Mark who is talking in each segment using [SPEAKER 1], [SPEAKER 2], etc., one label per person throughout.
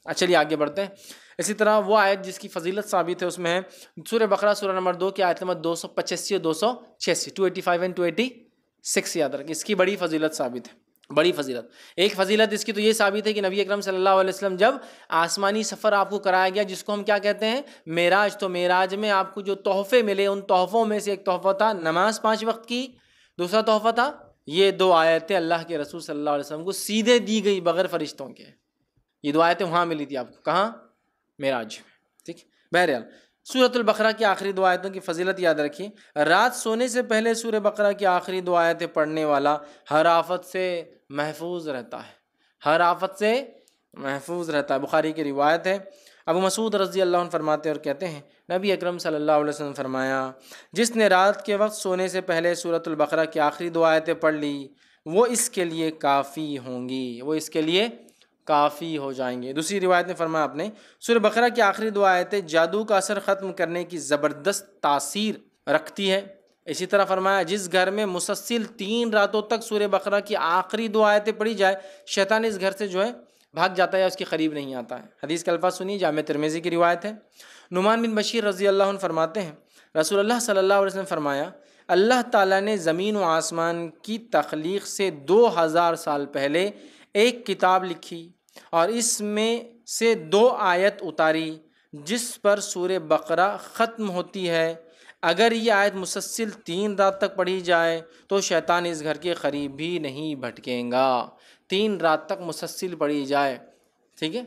[SPEAKER 1] چلیے آگے بڑھتے ہیں. اسی طرح وہ آیت جس کی فضیلت ثابت ہے اس میں ہے سورہ بقرہ سورہ نمبر 2 کی آیت نمبر 285 اور 286، 285 اینڈ 286 یاد رکھیں. اس کی بڑی فضیلت ثابت ہے، بڑی فضیلت. ایک فضیلت اس کی تو یہ ثابت ہے کہ نبی اکرم صلی اللہ علیہ وسلم جب آسمانی سفر آپ کو کرایا گیا جس کو ہم کیا کہتے ہیں معراج، تو معراج میں آپ کو جو تحفے ملے ان تحفوں میں سے ایک تحفہ تھا نماز 5 وقت کی، دوسرا تحفہ تھا یہ 2 آیتیں اللہ کے رسول صلی اللہ علیہ وسلم کو سیدھے دی گئی بغیر فرشتوں کے. یہ 2 آیتیں وہاں ملی تھی آپ کو، کہاں؟ معراج میں. ٹھیک. بہرحال سورۃ البقرہ کی آخری 2 آیتوں کی فضیلت یاد رکھیے. رات سونے سے پہلے سورہ بقرہ کی آخری 2 آیتیں پڑھنے والا ہر آفت سے محفوظ رہتا ہے، ہر آفت سے محفوظ رہتا ہے. بخاری کی روایت ہے، ابو مسعود رضی اللہ عنہ فرماتے اور کہتے ہیں نبی اکرم صلی اللہ علیہ وسلم فرمایا جس نے رات کے وقت سونے سے پہلے سورۃ البقرہ کی آخری 2 آیتیں پڑھ لی وہ اس کے لیے کافی ہوں گی، وہ اس کے لیے کافی ہو جائیں گے. دوسری روایت میں فرمایا آپ نے سورہ بقرہ کی آخری 2 آیتیں جادو کا اثر ختم کرنے کی زبردست تاثیر رکھتی ہے. اسی طرح فرمایا جس گھر میں مسلسل 3 راتوں تک سورہ بقرہ کی آخری 2 آیتیں پڑھی جائے شیطان اس گھر سے جو ہے بھاگ جاتا ہے یا اس کے قریب نہیں آتا ہے. حدیث کے الفاظ سنیے، جامع ترمذی کی روایت ہے. نعمان بن بشیر رضی اللہ عنہ فرماتے ہیں رسول اللہ صلی اللہ علیہ وسلم فرمایا اللہ تعالیٰ نے زمین و آسمان کی تخلیق سے 2000 سال پہلے ایک کتاب لکھی اور اس میں سے 2 آیت اتاری جس پر سورہ بقرہ ختم ہوتی ہے. اگر یہ آیت مسلسل 3 رات تک پڑھی جائے تو شیطان اس گھر کے قریب بھی نہیں بھٹکیں گا. 3 رات تک مسلسل پڑھی جائے، ٹھیک ہے،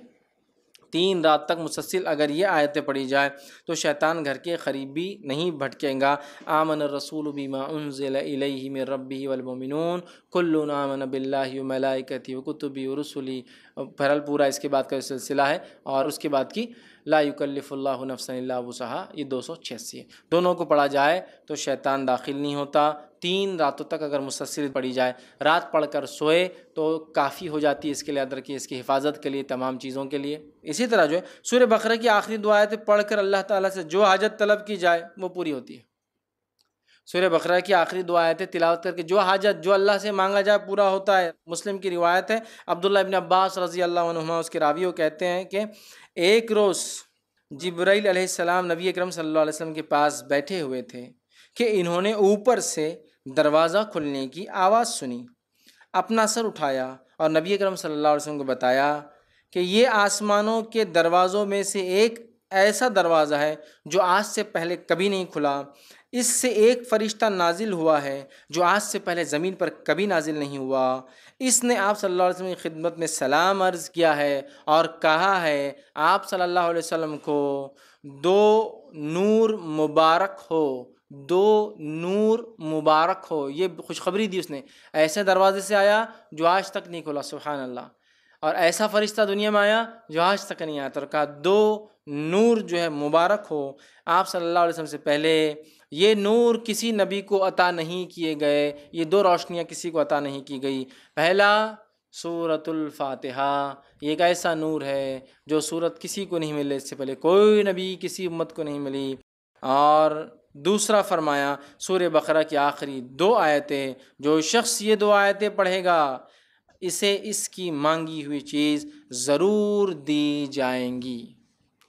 [SPEAKER 1] 3 رات تک مسلسل اگر یہ آیتیں پڑھی جائے تو شیطان گھر کے قریب بھی نہیں بھٹکیں گا. آمن الرسول بما انزل الیہ من ربہ والمؤمنون کل آمن باللہ وملائکتہ وکتبہ ورسلہ. بہرحال پورا اس کے بعد کا سلسلہ ہے اور اس کے بعد کی لا یکلف اللہ نفسا الا وسعہا، یہ 286 ہے. دونوں کو پڑھا جائے تو شیطان داخل نہیں ہوتا. 3 راتوں تک اگر مسلسل پڑھی جائے، رات پڑھ کر سوئے تو کافی ہو جاتی ہے اس کے لیے، یاد رکھیے، اس کی حفاظت کے لیے، تمام چیزوں کے لیے. اسی طرح جو ہے سورہ بقرہ کی آخری 2 آیتیں پڑھ کر اللہ تعالیٰ سے جو حاجت طلب کی جائے وہ پوری ہوتی ہے. سورہ بقرہ کی آخری 2 آیتیں تلاوت کر کے جو حاجت جو اللہ سے مانگا جائے پورا ہوتا ہے. مسلم کی روایت ہے، عبداللہ ابن عباس رضی اللہ عنہما اس کے راوی وہ کہتے ہیں کہ ایک روز جبرائیل علیہ السلام نبی اکرم صلی اللہ علیہ وسلم کے پاس بیٹھے ہوئے تھے کہ انہوں نے اوپر سے دروازہ کھلنے کی آواز سنی. اپنا سر اٹھایا اور نبی اکرم صلی اللہ علیہ وسلم کو بتایا کہ یہ آسمانوں کے دروازوں میں سے ایک ایسا دروازہ ہے جو آج سے پہلے کبھی نہیں کھلا. اس سے ایک فرشتہ نازل ہوا ہے جو آج سے پہلے زمین پر کبھی نازل نہیں ہوا. اس نے آپ صلی اللہ علیہ وسلم کی خدمت میں سلام عرض کیا ہے اور کہا ہے آپ صلی اللہ علیہ وسلم کو 2 نور مبارک ہو، 2 نور مبارک ہو. یہ خوشخبری دی اس نے. ایسے دروازے سے آیا جو آج تک نہیں کھلا، سبحان اللہ، اور ایسا فرشتہ دنیا میں آیا جو آج تک نہیں آیا. تو کہا 2 نور جو ہے مبارک ہو. آپ صلی اللہ علیہ وسلم سے پہلے یہ نور کسی نبی کو عطا نہیں کیے گئے، یہ 2 روشنیاں کسی کو عطا نہیں کی گئی. پہلا سورۃ الفاتحہ، یہ ایک ایسا نور ہے جو سورت کسی کو نہیں ملے، اس سے پہلے کوئی نبی کسی امت کو نہیں ملی. اور دوسرا فرمایا سورہ بقرہ کی آخری 2 آیتیں، جو شخص یہ 2 آیتیں پڑھے گا اسے اس کی مانگی ہوئی چیز ضرور دی جائیں گی.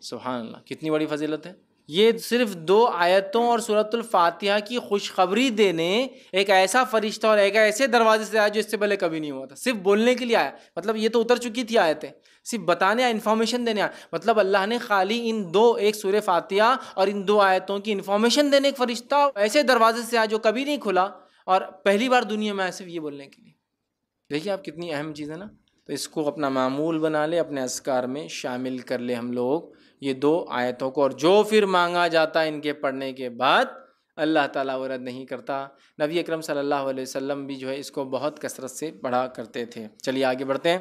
[SPEAKER 1] سبحان اللہ، کتنی بڑی فضیلت ہے. یہ صرف 2 آیتوں اور سورۃ الفاتحہ کی خوشخبری دینے ایک ایسا فرشتہ اور ایک ایسے دروازے سے آیا جو اس سے پہلے کبھی نہیں ہوا تھا. صرف بولنے کے لیے آیا، مطلب یہ تو اتر چکی تھی آیتیں، صرف بتانے، انفارمیشن دینے آیا. مطلب اللہ نے خالی ان 2، ایک سورہ فاتحہ اور ان 2 آیتوں کی انفارمیشن دینے ایک فرشتہ ایسے دروازے سے آیا جو کبھی نہیں کھلا اور پہلی بار دنیا میں آیا صرف یہ بولنے کے لیے. دیکھیے آپ کتنی اہم چیز ہے نا. تو اس کو اپنا معمول بنا لے، اپنے اذکار میں شامل کر لے ہم لوگ یہ 2 آیتوں کو. اور جو پھر مانگا جاتا ہے ان کے پڑھنے کے بعد اللہ تعالیٰ وہ رد نہیں کرتا. نبی اکرم صلی اللہ علیہ وسلم بھی جو ہے اس کو بہت کثرت سے پڑھا کرتے تھے. چلیے آگے بڑھتے ہیں.